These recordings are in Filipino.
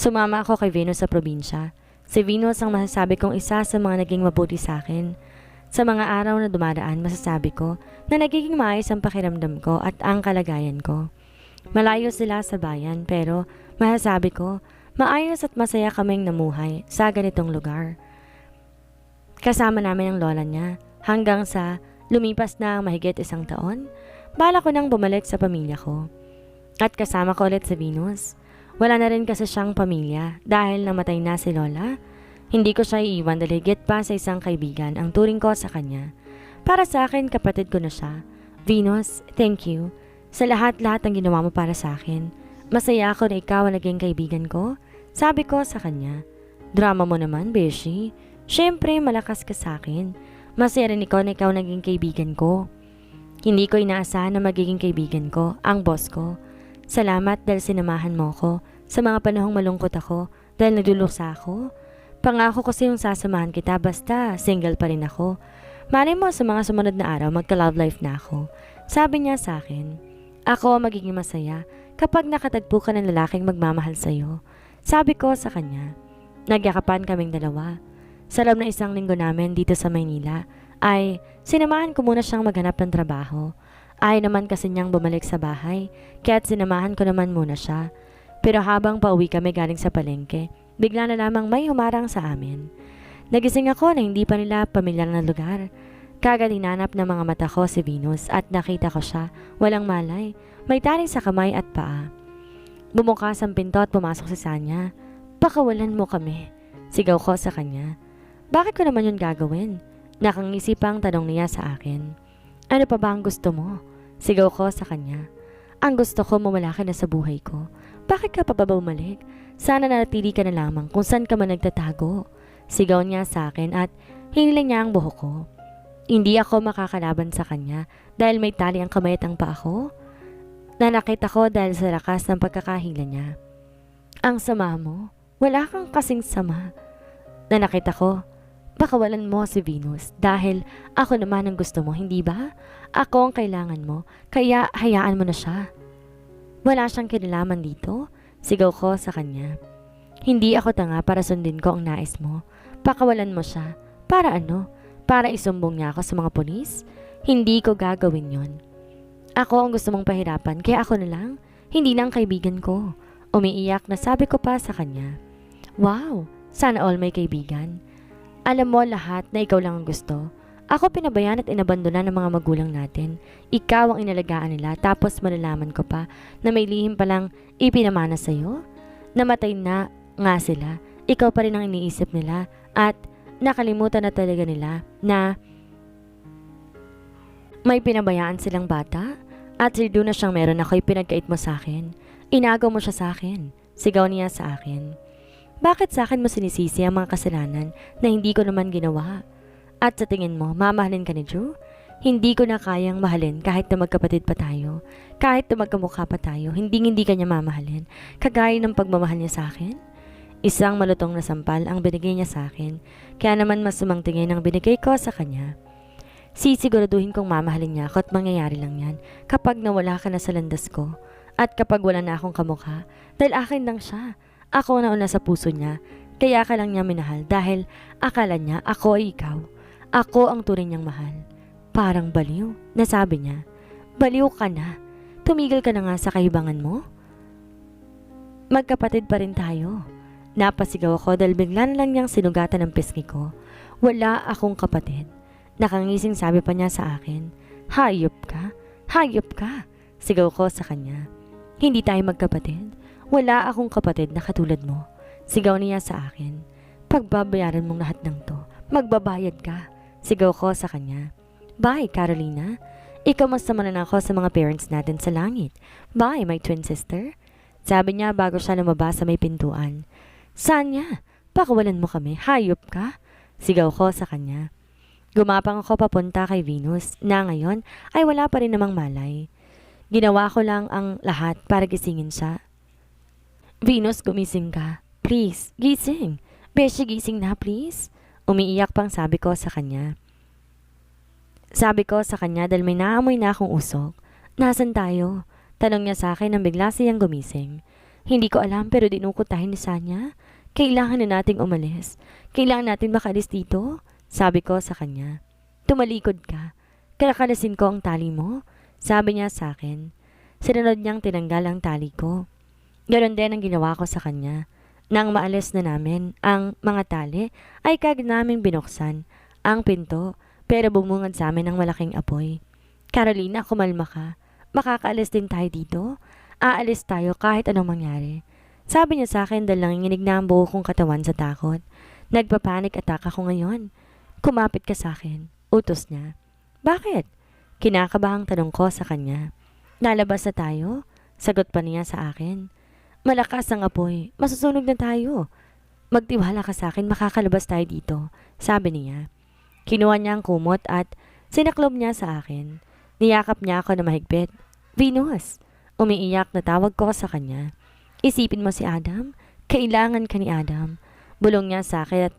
Sumama ako kay Venus sa probinsya. Si Venus ang masasabi kong isa sa mga naging mabuti sa akin. Sa mga araw na dumadaan, masasabi ko na nagiging maayos ang pakiramdam ko at ang kalagayan ko. Malayo sila sa bayan pero masasabi ko, maayos at masaya kaming namuhay sa ganitong lugar. Kasama namin ang lola niya hanggang sa lumipas na ang mahigit 1 taon, bala ko nang bumalik sa pamilya ko. At kasama ko ulit sa Venus. Wala na rin kasi siyang pamilya dahil namatay na si lola. Hindi ko siya iiwan dahil higit pa sa isang kaibigan ang turing ko sa kanya. Para sa akin, kapatid ko na siya. Venus, thank you sa lahat-lahat ng ginawa mo para sa akin. Masaya ako na ikaw ang naging kaibigan ko. Sabi ko sa kanya. Drama mo naman, Beshi. Siyempre, malakas ka sa akin. Masaya rin ikaw na ikaw naging kaibigan ko. Hindi ko inaasahan na magiging kaibigan ko, ang boss ko. Salamat dahil sinamahan mo ko sa mga panahong malungkot ako dahil nagduluksa ako. Pangako kasi yung sasamahan kita basta single pa rin ako. Malay mo sa mga sumunod na araw magka-love life na ako. Sabi niya sa akin, ako magiging masaya kapag nakatagpo ka ng lalaking magmamahal sa'yo. Sabi ko sa kanya, nagyakapan kaming dalawa. Sa loob na 1 linggo namin dito sa Maynila ay sinamahan ko muna siyang maghanap ng trabaho. Ayaw naman kasi niyang bumalik sa bahay, kaya't sinamahan ko naman muna siya. Pero habang pauwi kami galing sa palengke, bigla na lamang may humarang sa amin. Nagising ako na hindi pa nila pamilyar na lugar. Kagad hinanap ng mga mata ko si Venus at nakita ko siya, walang malay, may taring sa kamay at paa. Bumukas ang pinto at pumasok si Sanya. Pakawalan mo kami, sigaw ko sa kanya. Bakit ko naman yun gagawin? Nakangisi pang tanong niya sa akin. Ano pa ba ang gusto mo? Sigaw ko sa kanya. Ang gusto ko mawala ka na sa buhay ko. Bakit ka pa ba bumalik? Sana nanatili ka na lamang kung saan ka man nagtatago. Sigaw niya sa akin at hinilang niya ang buhok ko. Hindi ako makakalaban sa kanya dahil may tali ang kamay at ang paa ko. Nanakit ako dahil sa lakas ng pagkakahila niya. Ang sama mo? Wala kang kasing sama. Nanakit ako. Pakawalan mo si Venus dahil ako naman ang gusto mo, hindi ba? Ako ang kailangan mo, kaya hayaan mo na siya. Wala siyang kinalaman dito, sigaw ko sa kanya. Hindi ako tanga para sundin ko ang nais mo. Pakawalan mo siya. Para ano? Para isumbong niya ako sa mga pulis? Hindi ko gagawin yon. Ako ang gusto mong pahirapan, kaya ako na lang. Hindi na ang kaibigan ko. Umiiyak na sabi ko pa sa kanya. Wow, sana all may kaibigan. Alam mo lahat na ikaw lang ang gusto. Ako pinabayaan at inabandona ng mga magulang natin. Ikaw ang inalagaan nila tapos malalaman ko pa na may lihim palang ipinamana sa'yo. Namatay na nga sila. Ikaw pa rin ang iniisip nila at nakalimutan na talaga nila na may pinabayaan silang bata. At sirdo na siyang meron ako'y pinagkait mo sa akin. Inagaw mo siya sa akin. Sigaw niya sa akin. Bakit sa akin mo sinisisi ang mga kasalanan na hindi ko naman ginawa? At sa tingin mo, mamahalin ka ni Drew? Hindi ko na kayang mahalin kahit na magkapatid pa tayo. Kahit na magkamukha pa tayo, hindi ka niya mamahalin. Kagaya ng pagmamahal niya sa akin? Isang malutong na sampal ang binigay niya sa akin. Kaya naman mas sumangtingin ang binigay ko sa kanya. Sisiguraduhin kong mamahalin niya ako at mangyayari lang yan kapag nawala ka na sa landas ko. At kapag wala na akong kamukha, dahil akin lang siya. Ako na una sa puso niya, kaya ka lang niya minahal dahil akala niya ako ay ikaw. Ako ang tunay niyang mahal. Parang baliw, nasabi niya. Baliw ka na. Tumigil ka na nga sa kahibangan mo. Magkapatid pa rin tayo. Napasigaw ako dahil bigla na lang niyang sinugatan ng pisngi ko. Wala akong kapatid. Nakangising sabi pa niya sa akin. Hayop ka? Hayop ka? Sigaw ko sa kanya. Hindi tayo magkapatid. Wala akong kapatid na katulad mo. Sigaw niya sa akin. Pagbabayaran mong lahat ng to. Magbabayad ka. Sigaw ko sa kanya. Bye, Carolina. Ikaw mas samanan ako sa mga parents natin sa langit. Bye, my twin sister. Sabi niya bago siya lumabas sa may pintuan. Sanya, pakawalan mo kami. Hayop ka. Sigaw ko sa kanya. Gumapang ako papunta kay Venus na ngayon ay wala pa rin namang malay. Ginawa ko lang ang lahat para gisingin siya. Venus, gumising ka. Please, gising. Beshi, gising na, please. Umiiyak pang sabi ko sa kanya. Sabi ko sa kanya dahil may naamoy na akong usok. Nasaan tayo? Tanong niya sa akin nang bigla siyang gumising. Hindi ko alam pero dinukot tayo ni Sanya. Kailangan na nating umalis. Kailangan natin makalis dito. Sabi ko sa kanya. Tumalikod ka. Kalakalasin ko ang tali mo. Sabi niya sa akin. Sinunod niyang tinanggal ang tali ko. Ganon din ang ginawa ko sa kanya. Nang maalis na namin ang mga tali ay kagad namin binuksan ang pinto pero bumungad sa amin ang malaking apoy. Carolina, kumalma ka. Makakaalis din tayo dito. Aalis tayo kahit anong mangyari. Sabi niya sa akin dahil nanginginig na ang buo kong katawan sa takot. Nagpapanik attack ako ngayon. Kumapit ka sa akin. Utos niya. Bakit? Kinakabahang tanong ko sa kanya. Lalabas na tayo? Sagot pa niya sa akin. Malakas ang apoy. Masusunog na tayo. Magtiwala ka sa akin, makakalabas tayo dito. Sabi niya. Kinuha niya ang kumot at sinaklob niya sa akin. Niyakap niya ako na mahigpit. Venus! Umiiyak na tawag ko sa kanya. Isipin mo si Adam. Kailangan ka ni Adam. Bulong niya sa akin at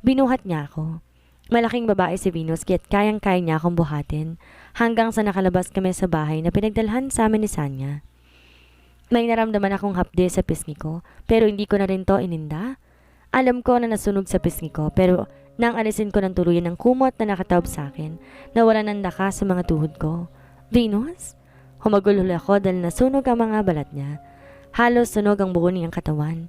binuhat niya ako. Malaking babae si Venus kaya't kayang-kaya niya akong buhatin hanggang sa nakalabas kami sa bahay na pinagdalhan sa amin ni Sanya. May naramdaman akong hapde sa pisngi ko pero hindi ko na rin to ininda. Alam ko na nasunog sa pisngi ko pero nang alisin ko ng tuluyan ng kumot na nakataob sa akin, nawala ng lakas sa mga tuhod ko. Venus? Humagulhol ako dahil nasunog ang mga balat niya. Halos sunog ang buo niyang katawan.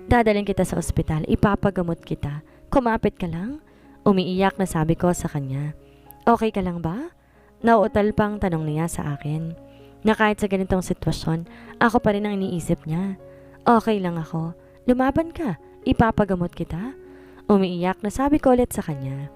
Dadalhin kita sa ospital, ipapagamot kita. Kumapit ka lang? Umiiyak na sabi ko sa kanya. Okay ka lang ba? Nauutal pang tanong niya sa akin. Na kahit sa ganitong sitwasyon, ako pa rin ang iniisip niya. Okay lang ako. Lumaban ka. Ipapagamot kita. Umiiyak na sabi ko ulit sa kanya.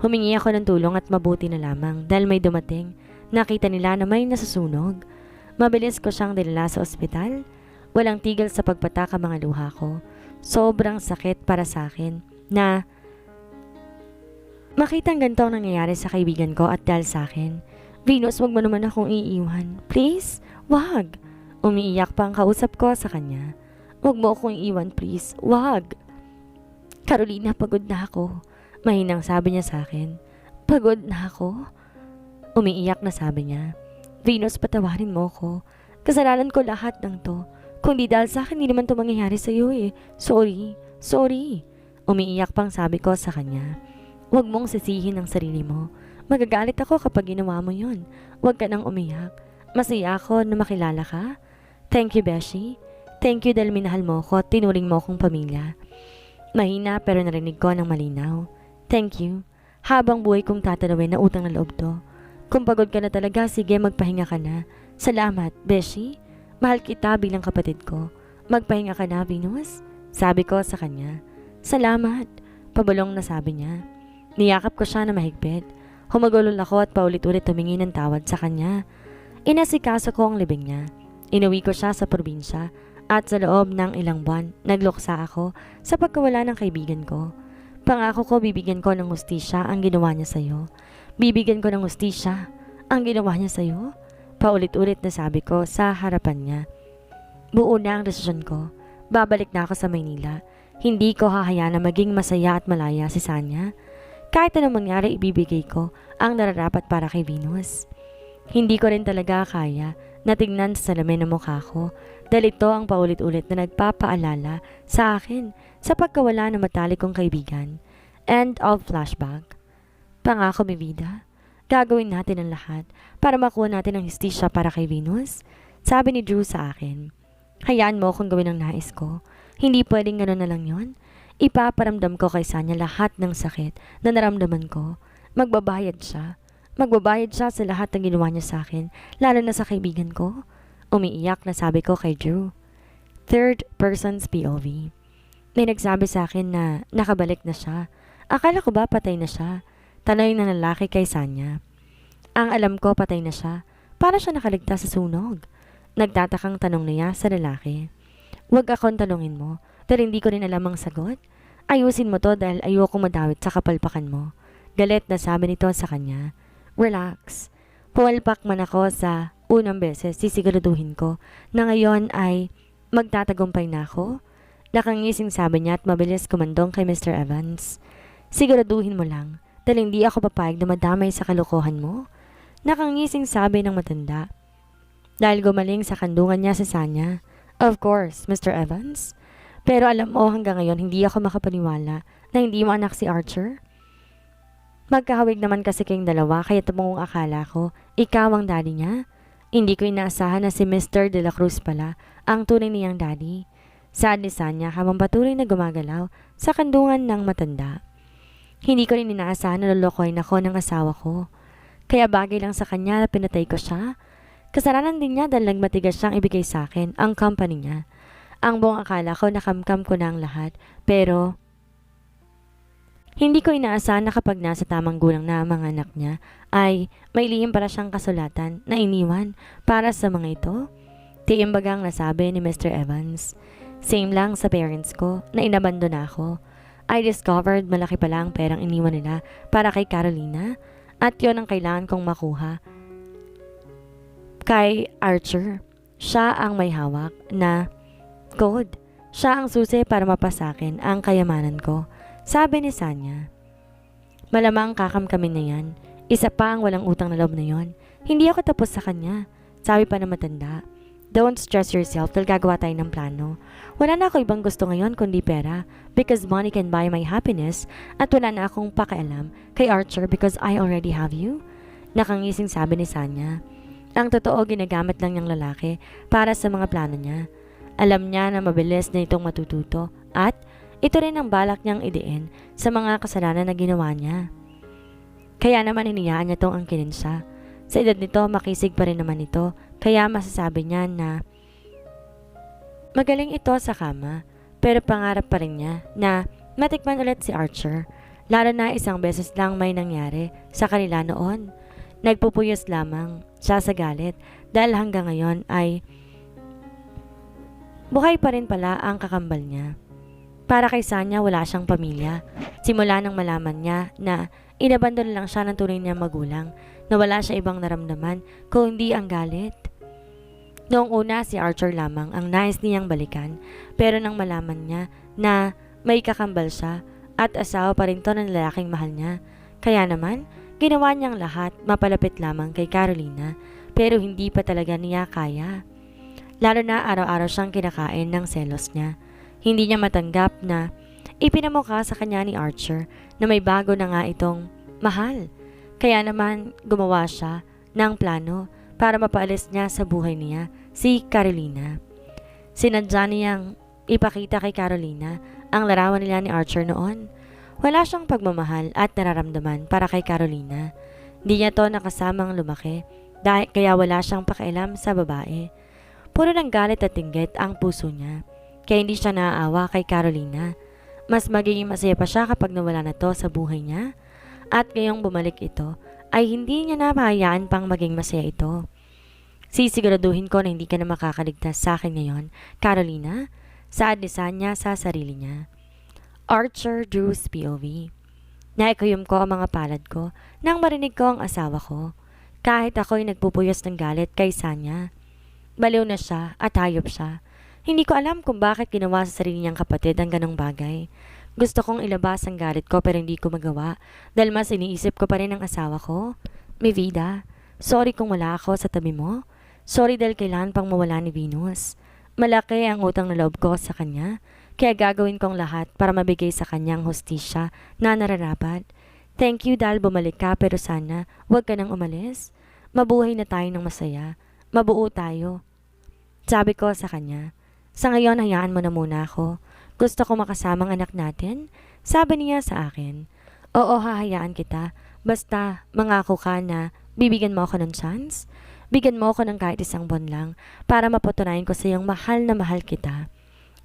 Humingi ako ng tulong at mabuti na lamang dahil may dumating. Nakita nila na may nasusunog. Mabilis ko siyang dinala sa ospital. Walang tigil sa pagpatak ang mga luha ko. Sobrang sakit para sa akin na makita ang ganito ang nangyayari sa kaibigan ko at dahil sa akin. Venus, wag mo naman akong iiwan. Please? Wag. Umiiyak pa ang kausap ko sa kanya. Wag mo akong iiwan, please. Wag. Carolina, pagod na ako. Mahinang sabi niya sa akin. Pagod na ako? Umiiyak na sabi niya. Venus, patawarin mo ko. Kasalanan ko lahat ng to. Kung di dahil sa akin, hindi naman to mangyayari sa iyo eh. Sorry. Sorry. Umiiyak pang sabi ko sa kanya. Huwag mong sisihin ang sarili mo. Magagalit ako kapag ginawa mo yun. Huwag ka nang umiyak. Masaya ako na makilala ka. Thank you, Beshi. Thank you dahil minahal mo ko at tinuring mo akong pamilya. Mahina pero narinig ko ng malinaw. Thank you. Habang buhay kong tatanawin na utang na loob to. Kung pagod ka na talaga, sige magpahinga ka na. Salamat, Beshi. Mahal kita bilang kapatid ko. Magpahinga ka na, Venus. Sabi ko sa kanya. Salamat. Pabulong na sabi niya. Niyakap ko siya na mahigpit. Humagulol ako at paulit-ulit humingi ng tawad sa kanya. Inasikaso ko ang libing niya. Inuwi ko siya sa probinsya at sa loob ng ilang buwan, nagluksa ako sa pagkawala ng kaibigan ko. Pangako ko bibigyan ko ng hustisya ang ginawa niya sa'yo. Bibigyan ko ng hustisya ang ginawa niya sa'yo. Paulit-ulit na sabi ko sa harapan niya. Buo na ang desisyon ko. Babalik na ako sa Maynila. Hindi ko hahayaan na maging masaya at malaya si Sanya. Kahit anong mangyari, ibibigay ko ang nararapat para kay Venus. Hindi ko rin talaga kaya na tingnan sa salamin ng mukha ko dahil ito ang paulit-ulit na nagpapaalala sa akin sa pagkawala ng matalik kong kaibigan. End of flashback. Pangako, mi vida. Gagawin natin ang lahat para makuha natin ang hustisya para kay Venus. Sabi ni Drew sa akin. Hayaan mo akong gawin ang nais ko. Hindi pwedeng gano'n na lang yon. Ipaparamdam ko kay Sanya lahat ng sakit na naramdaman ko. Magbabayad siya. Magbabayad siya sa lahat ng ginawa niya sa akin, lalo na sa kaibigan ko. Umiiyak na sabi ko kay Drew. Third person's POV. May nagsabi sa akin na nakabalik na siya. Akala ko ba patay na siya? Tanay na lalaki kay Sanya. Ang alam ko patay na siya. Para siya nakaligtas sa sunog. Nagtatakang tanong niya sa lalaki. Huwag akong tanungin mo. Dahil hindi ko rin alam ang sagot. Ayusin mo to dahil ayoko madawit sa kapalpakan mo. Galit na sabi nito sa kanya. Relax. Pumalpak man ako sa unang beses, sisiguraduhin ko na ngayon ay magtatagumpay na ako. Nakangising sabi niya at mabilis kumandong kay Mr. Evans. Siguraduhin mo lang dahil hindi ako papayag na madamay sa kalokohan mo. Nakangising sabi ng matanda. Dahil gumaling sa kandungan niya sa Sanya. Of course, Mr. Evans. Pero alam mo, hanggang ngayon, hindi ako makapaniwala na hindi mo anak si Archer. Magkahawig naman kasi kayong dalawa, kaya tumungong akala ko, ikaw ang daddy niya. Hindi ko inaasahan na si Mr. De La Cruz pala ang tunay niyang daddy. Saad ni Sanya habang patuloy na gumagalaw sa kandungan ng matanda. Hindi ko rin inaasahan na lolokohin ako ng asawa ko. Kaya bagay lang sa kanya na pinatay ko siya. Kasalanan din niya dahil nagmatigas siyang ibigay sa akin ang company niya. Ang buong akala ko nakamkam ko na ang lahat, pero hindi ko inaasahan na kapag nasa tamang gulang na ang mga anak niya ay may lihim para siyang kasulatan na iniwan para sa mga ito. Tiimbagang nasabi ni Mr. Evans. Same lang sa parents ko na inabandona ako. I discovered malaki pala ang perang iniwan nila para kay Carolina at yon ang kailangan kong makuha. Kay Archer, siya ang may hawak na code. Siya ang susi para mapasakin ang kayamanan ko. Sabi ni Sanya. Malamang kakamkamin na yan. Isa pa ang walang utang na loob na yon. Hindi ako tapos sa kanya. Sabi pa na matanda. Don't stress yourself dahil gagawa tayo ng plano. Wala na ako ibang gusto ngayon kundi pera because money can buy my happiness at wala na akong pakialam kay Archer because I already have you. Nakangising sabi ni Sanya. Ang totoo ginagamit lang niyang lalaki para sa mga plano niya. Alam niya na mabilis na itong matututo at ito rin ang balak niyang idein sa mga kasalanan na ginawa niya. Kaya naman hiniyaan niya tong angkinin siya. Sa edad nito, makisig pa rin naman ito, kaya masasabi niya na magaling ito sa kama, pero pangarap pa rin niya na matikman ulit si Archer, lalo na isang beses lang may nangyari sa kanila noon. Nagpupuyos lamang siya sa galit dahil hanggang ngayon ay buhay pa rin pala ang kakambal niya. Para kay Sanya wala siyang pamilya. Simula nang malaman niya na inabandon lang siya ng tunay niyang magulang, na wala siya ibang naramdaman kung hindi ang galit. Noong una si Archer lamang ang nais niyang balikan, pero nang malaman niya na may kakambal siya at asawa pa rin to ng lalaking mahal niya, kaya naman ginawa niyang lahat mapalapit lamang kay Carolina, pero hindi pa talaga niya kaya. Lalo na araw-araw siyang kinakain ng selos niya. Hindi niya matanggap na ipinamukha sa kanya ni Archer na may bago na nga itong mahal. Kaya naman gumawa siya ng plano para mapaalis niya sa buhay niya si Carolina. Sinadya niyang ipakita kay Carolina ang larawan nila ni Archer noon. Wala siyang pagmamahal at nararamdaman para kay Carolina. Di niya to nakasamang lumaki kaya wala siyang pakialam sa babae. Puro ng galit at inggit ang puso niya. Kaya hindi siya naaawa kay Carolina. Mas magiging masaya pa siya kapag nawala na to sa buhay niya. At ngayong bumalik ito, ay hindi niya na mahayaan pang maging masaya ito. Sisiguraduhin ko na hindi ka na makakaligtas sa akin ngayon, Carolina, saad ni Sanya sa sarili niya. Archer Drew's POV. Naikuyom ko ang mga palad ko nang marinig ko ang asawa ko. Kahit ako'y nagpupuyos ng galit kay Sanya. Baliw na siya at hayop siya. Hindi ko alam kung bakit ginawa sa sarili niyang kapatid ang ganong bagay. Gusto kong ilabas ang galit ko pero hindi ko magawa dahil mas iniisip ko pa rin ang asawa ko. Mi vida, sorry kung wala ako sa tabi mo. Sorry dahil kailangan pang mawala ni Venus. Malaki ang utang na loob ko sa kanya, kaya gagawin kong lahat para mabigay sa kanyang hustisya na nararapat. Thank you dahil bumalik ka pero sana huwag ka nang umalis. Mabuhay na tayo ng masaya. Mabuo tayo. Sabi ko sa kanya, sa ngayon hayaan mo na muna ako. Gusto ko makasamang anak natin. Sabi niya sa akin, oo hahayaan kita. Basta mangako ka na bibigyan mo ako ng chance. Bigyan mo ako ng kahit isang buwan lang para mapatunayan ko sa iyong mahal na mahal kita.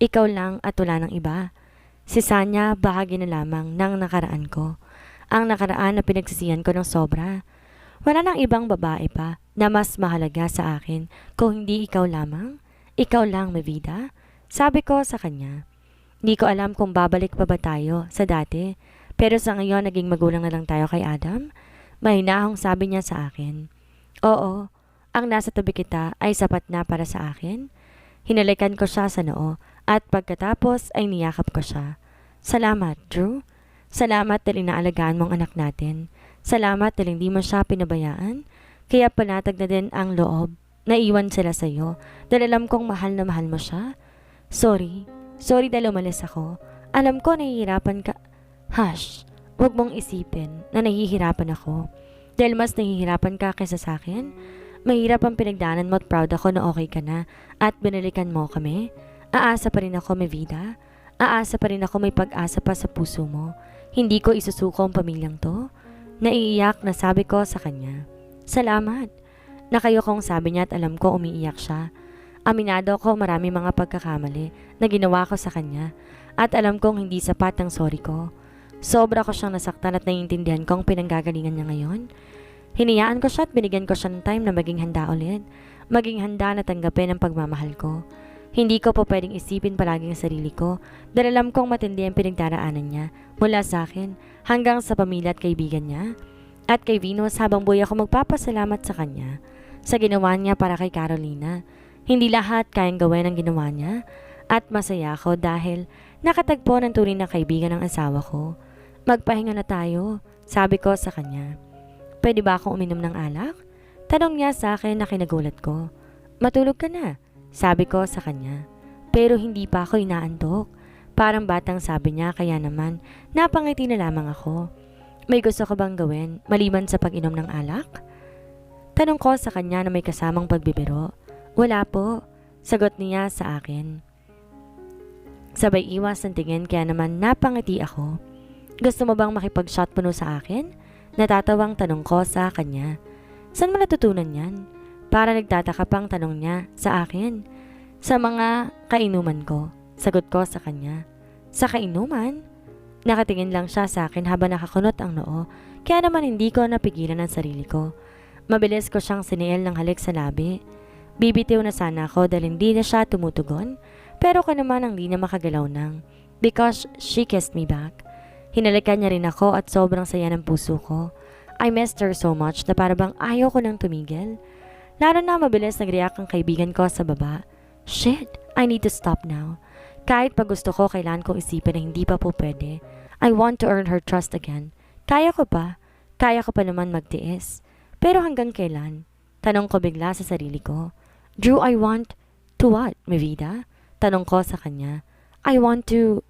Ikaw lang at wala ng iba. Si Sanya bahagi na lamang ng nakaraan ko. Ang nakaraan na pinagsisihan ko ng sobra. Wala nang ibang babae pa na mas mahalaga sa akin kung hindi ikaw lamang. Ikaw lang, mi vida. Sabi ko sa kanya. Di ko alam kung babalik pa ba tayo sa dati, pero sa ngayon naging magulang na lang tayo kay Adam. Mahinahong sabi niya sa akin. Oo, ang nasa tabi kita ay sapat na para sa akin. Hinalikan ko siya sa noo at pagkatapos ay niyakap ko siya. Salamat, Drew. Salamat dahil inaalagaan mong anak natin. Salamat dahil hindi mo siya pinabayaan, kaya panatag na din ang loob naiwan sila sa'yo dahil alam kong mahal na mahal mo siya. Sorry. Sorry dahil umalis ako. Alam ko nahihirapan ka. Hush. Huwag mong isipin na nahihirapan ako. Dahil mas nahihirapan ka kaysa sa akin. Mahirap ang pinagdaanan mo at proud ako na okay ka na at binalikan mo kami. Aasa pa rin ako, may vida. Aasa pa rin ako, may pag-asa pa sa puso mo. Hindi ko isusuko ang pamilyang to. Naiiyak na sabi ko sa kanya. Salamat. Nakayo kong sabi niya at alam ko umiiyak siya. Aminado ko marami mga pagkakamali na ginawa ko sa kanya at alam kong hindi sapat ang sorry ko. Sobra ko siyang nasaktan at naiintindihan kong pinanggagalingan niya ngayon. Hinayaan ko siya at binigyan ko siya ng time na maging handa ulit. Maging handa na tanggapin ang pagmamahal ko. Hindi ko po pwedeng isipin palagi ang sarili ko dahil alam kong matindi ang pinagdaraanan niya mula sa akin hanggang sa pamilya at kaibigan niya. At kay Venus habang buhay ako magpapasalamat sa kanya sa ginawa niya para kay Carolina. Hindi lahat kayang gawin ang ginawa niya at masaya ako dahil nakatagpo ng tunay na kaibigan ng asawa ko. Magpahinga na tayo, sabi ko sa kanya. Pwede ba akong uminom ng alak? Tanong niya sa akin na kinagulat ko. Matulog ka na, sabi ko sa kanya. Pero hindi pa ako inaantok. Parang batang sabi niya kaya naman napangiti na lamang ako. May gusto ka bang gawin maliban sa pag-inom ng alak? Tanong ko sa kanya na may kasamang pagbibiro. Wala po, sagot niya sa akin. Sabay iwas ng tingin kaya naman napangiti ako. Gusto mo bang makipag-shot puno sa akin? Natatawang tanong ko sa kanya. Saan mo natutunan yan? Para nagtataka pang tanong niya sa akin. Sa mga kainuman ko, sagot ko sa kanya. Sa kainuman? Nakatingin lang siya sa akin habang nakakunot ang noo, kaya naman hindi ko napigilan ang sarili ko. Mabilis ko siyang siniil ng halik sa labi. Bibitiw na sana ako dahil hindi na siya tumutugon, pero ko naman ang di na makagalaw nang because she kissed me back. Hinalikan niya rin ako at sobrang saya ng puso ko. I missed her so much na para bang ayaw ko nang tumigil. Lalo na mabilis nag-react ang kaibigan ko sa baba. Shit, I need to stop now. Kahit pag gusto ko, kailangan kong isipin na hindi pa po pwede. I want to earn her trust again. Kaya ko pa. Kaya ko pa naman magtiis. Pero hanggang kailan? Tanong ko bigla sa sarili ko. Drew, I want to what, mi vida? Tanong ko sa kanya. I want to